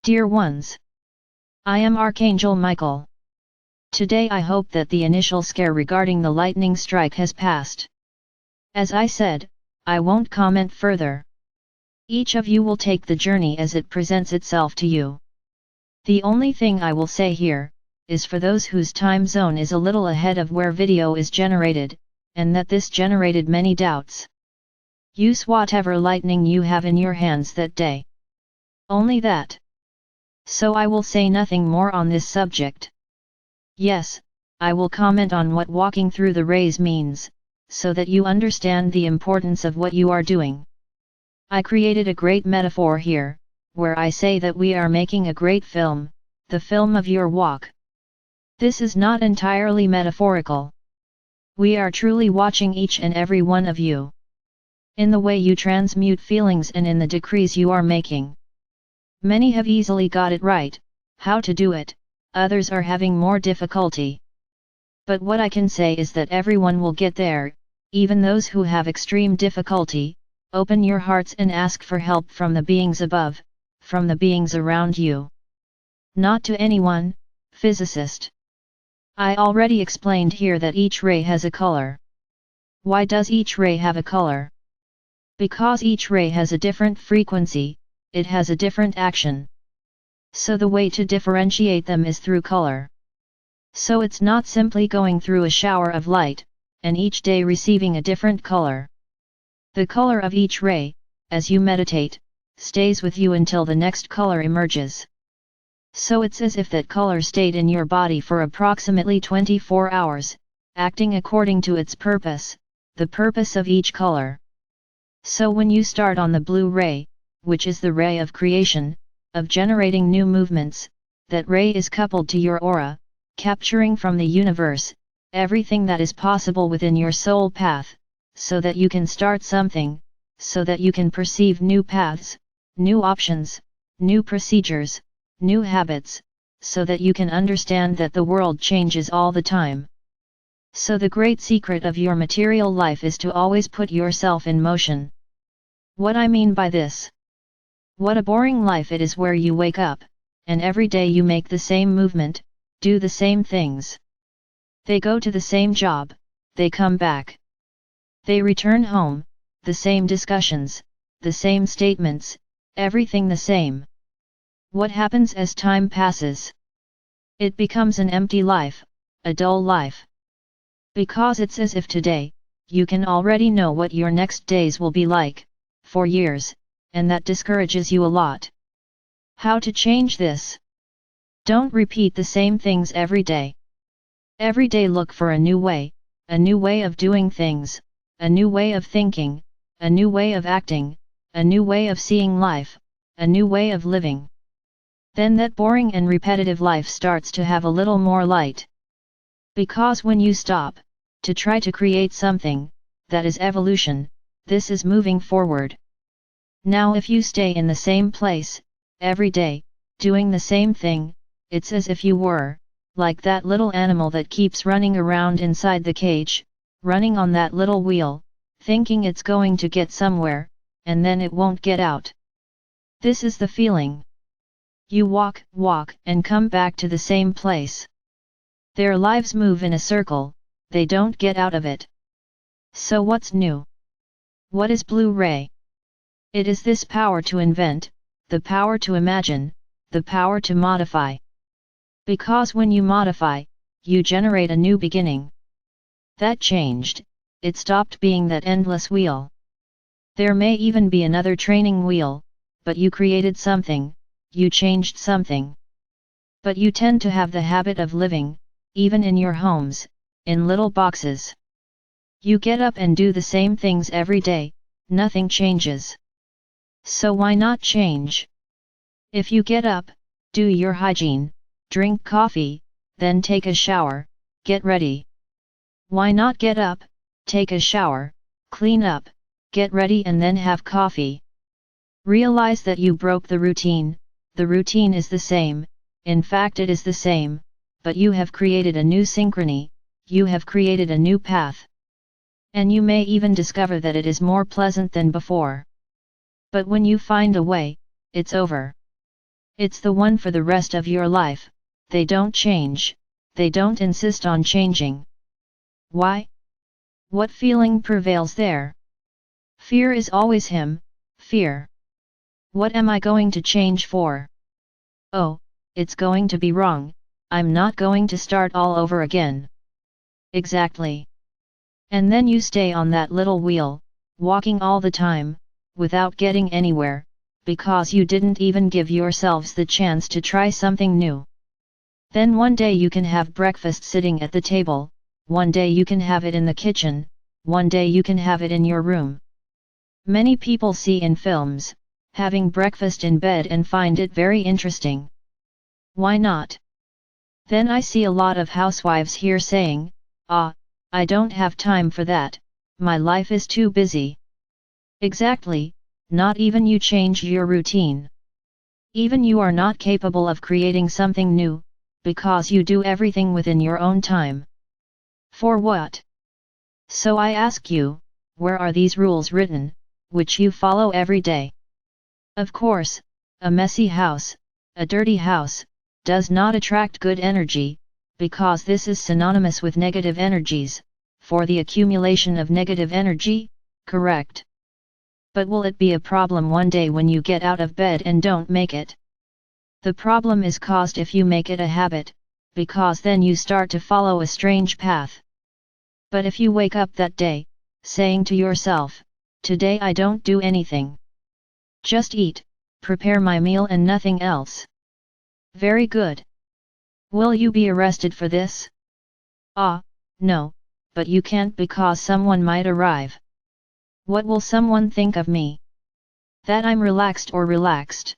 Dear ones, I am Archangel Michael. Today I hope that the initial scare regarding the lightning strike has passed. As I said, I won't comment further. Each of you will take the journey as it presents itself to you. The only thing I will say here, is for those whose time zone is a little ahead of where video is generated, and that this generated many doubts. Use whatever lightning you have in your hands that day. Only that. So I will say nothing more on this subject. Yes, I will comment on what walking through the rays means, so that you understand the importance of what you are doing. I created a great metaphor here, where I say that we are making a great film, the film of your walk. This is not entirely metaphorical. We are truly watching each and every one of you. In the way you transmute feelings and in the decrees you are making. Many have easily got it right, how to do it, others are having more difficulty. But what I can say is that everyone will get there, even those who have extreme difficulty. Open your hearts and ask for help from the beings above, from the beings around you. Not to anyone, physicist. I already explained here that each ray has a color. Why does each ray have a color? Because each ray has a different frequency, it has a different action. So the way to differentiate them is through color. So it's not simply going through a shower of light, and each day receiving a different color. The color of each ray, as you meditate, stays with you until the next color emerges. So it's as if that color stayed in your body for approximately 24 hours, acting according to its purpose, the purpose of each color. So when you start on the blue ray, which is the ray of creation, of generating new movements, that ray is coupled to your aura, capturing from the universe, everything that is possible within your soul path, so that you can start something, so that you can perceive new paths, new options, new procedures, new habits, so that you can understand that the world changes all the time. So the great secret of your material life is to always put yourself in motion. What I mean by this? What a boring life it is where you wake up, and every day you make the same movement, do the same things. They go to the same job, they come back. They return home, the same discussions, the same statements, everything the same. What happens as time passes? It becomes an empty life, a dull life. Because it's as if today, you can already know what your next days will be like, for years, and that discourages you a lot. How to change this? Don't repeat the same things every day. Every day look for a new way of doing things, a new way of thinking, a new way of acting, a new way of seeing life, a new way of living. Then that boring and repetitive life starts to have a little more light. Because when you stop, to try to create something, that is evolution, this is moving forward. Now if you stay in the same place, every day, doing the same thing, it's as if you were, like that little animal that keeps running around inside the cage, running on that little wheel, thinking it's going to get somewhere, and then it won't get out. This is the feeling. You walk, and come back to the same place. Their lives move in a circle, they don't get out of it. So what's new? What is blue ray? It is this power to invent, the power to imagine, the power to modify. Because when you modify, you generate a new beginning. That changed, it stopped being that endless wheel. There may even be another training wheel, but you created something, you changed something. But you tend to have the habit of living, even in your homes, in little boxes. You get up and do the same things every day, nothing changes. So why not change? If you get up, do your hygiene, drink coffee, then take a shower, get ready. Why not get up, take a shower, clean up, get ready and then have coffee? Realize that you broke the routine is the same, in fact it is the same, but you have created a new synchrony, you have created a new path. And you may even discover that it is more pleasant than before. But when you find a way, it's over. It's the one for the rest of your life. They don't change, they don't insist on changing. Why? What feeling prevails there? Fear is always him, fear. What am I going to change for? Oh, it's going to be wrong, I'm not going to start all over again. Exactly. And then you stay on that little wheel, walking all the time, without getting anywhere, because you didn't even give yourselves the chance to try something new. Then one day you can have breakfast sitting at the table, one day you can have it in the kitchen, one day you can have it in your room. Many people see in films, having breakfast in bed and find it very interesting. Why not? Then I see a lot of housewives here saying, I don't have time for that, my life is too busy. Exactly, not even you change your routine. Even you are not capable of creating something new, because you do everything within your own time. For what? So I ask you, where are these rules written, which you follow every day? Of course, a messy house, a dirty house, does not attract good energy, because this is synonymous with negative energies, for the accumulation of negative energy, correct? But will it be a problem one day when you get out of bed and don't make it? The problem is caused if you make it a habit, because then you start to follow a strange path. But if you wake up that day, saying to yourself, today I don't do anything. Just eat, prepare my meal and nothing else. Very good. Will you be arrested for this? No, but you can't because someone might arrive. What will someone think of me? That I'm relaxed or relaxed?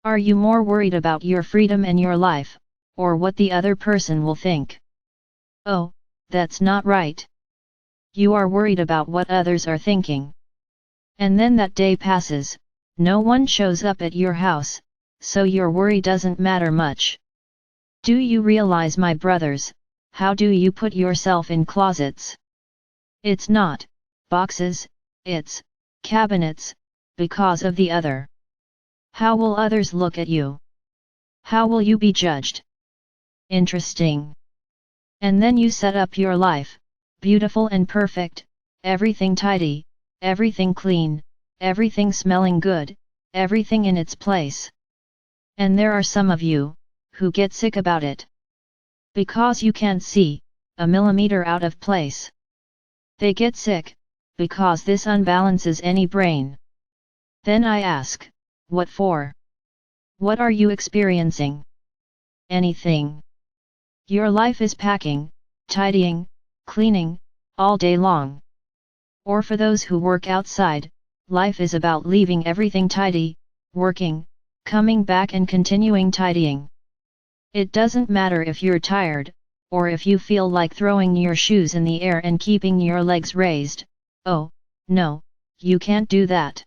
Are you more worried about your freedom and your life, or what the other person will think? Oh, that's not right. You are worried about what others are thinking. And then that day passes, no one shows up at your house, so your worry doesn't matter much. Do you realize, my brothers, how do you put yourself in closets? It's not boxes, it's cabinets, because of the other. How will others look at you? How will you be judged? Interesting. And then you set up your life, beautiful and perfect, everything tidy, everything clean, everything smelling good, everything in its place. And there are some of you, who get sick about it. Because you can't see a millimeter out of place. They get sick, because this unbalances any brain. Then I ask, what for? What are you experiencing? Anything. Your life is packing, tidying, cleaning, all day long. Or for those who work outside, life is about leaving everything tidy, working, coming back and continuing tidying. It doesn't matter if you're tired, or if you feel like throwing your shoes in the air and keeping your legs raised. Oh, no, you can't do that.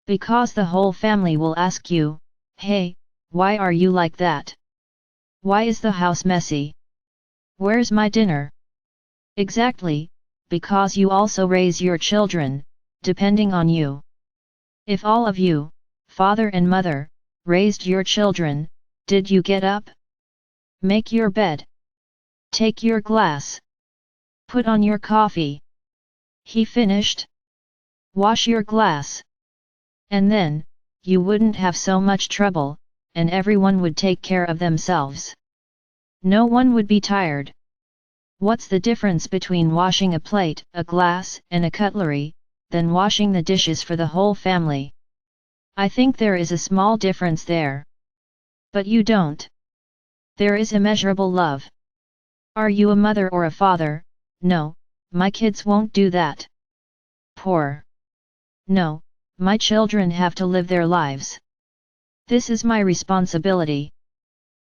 Because the whole family will ask you, hey, why are you like that? Why is the house messy? Where's my dinner? Exactly, because you also raise your children, depending on you. If all of you, father and mother, raised your children, did you get up? Make your bed. Take your glass. Put on your coffee. He finished? Wash your glass. And then, you wouldn't have so much trouble, and everyone would take care of themselves. No one would be tired. What's the difference between washing a plate, a glass, and a cutlery, than washing the dishes for the whole family? I think there is a small difference there. But you don't. There is immeasurable love. Are you a mother or a father? No, my kids won't do that. Poor. No, my children have to live their lives. This is my responsibility.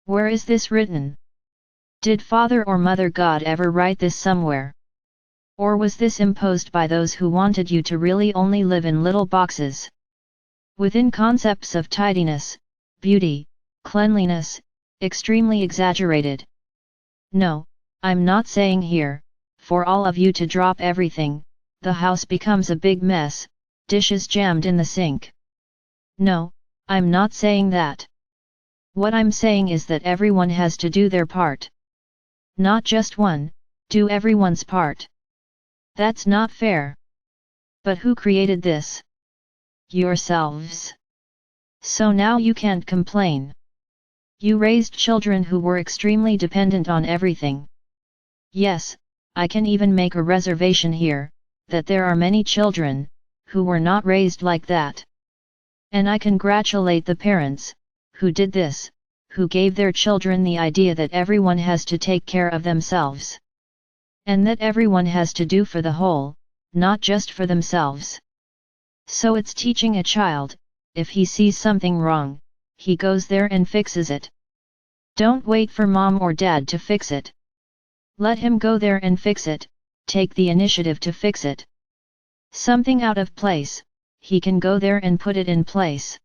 Where is this written? Did Father or Mother God ever write this somewhere? Or was this imposed by those who wanted you to really only live in little boxes? Within concepts of tidiness, beauty, cleanliness, extremely exaggerated. No, I'm not saying here, for all of you to drop everything, the house becomes a big mess, dishes jammed in the sink. No, I'm not saying that. What I'm saying is that everyone has to do their part. Not just one, do everyone's part. That's not fair. But who created this? Yourselves. So now you can't complain. You raised children who were extremely dependent on everything. Yes, I can even make a reservation here, that there are many children, who were not raised like that. And I congratulate the parents, who did this, who gave their children the idea that everyone has to take care of themselves. And that everyone has to do for the whole, not just for themselves. So it's teaching a child, if he sees something wrong, he goes there and fixes it. Don't wait for mom or dad to fix it. Let him go there and fix it, take the initiative to fix it. Something out of place, he can go there and put it in place.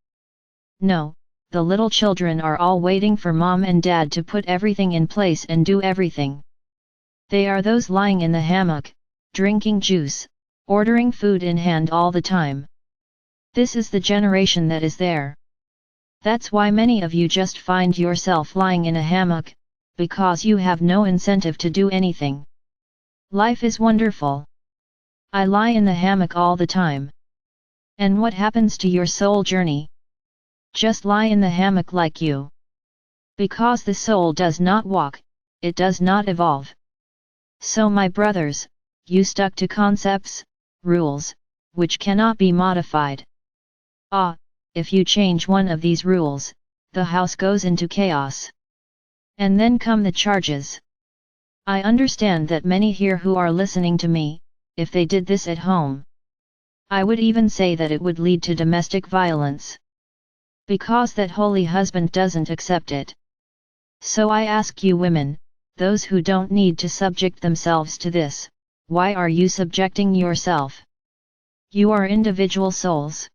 No, the little children are all waiting for mom and dad to put everything in place and do everything. They are those lying in the hammock, drinking juice, ordering food in hand all the time. This is the generation that is there. That's why many of you just find yourself lying in a hammock, because you have no incentive to do anything. Life is wonderful. I lie in the hammock all the time. And what happens to your soul journey? Just lie in the hammock like you. Because the soul does not walk, it does not evolve. So my brothers, you stuck to concepts, rules, which cannot be modified. If you change one of these rules, the house goes into chaos. And then come the charges. I understand that many here who are listening to me, if they did this at home, I would even say that it would lead to domestic violence. Because that holy husband doesn't accept it. So I ask you women, those who don't need to subject themselves to this, why are you subjecting yourself? You are individual souls.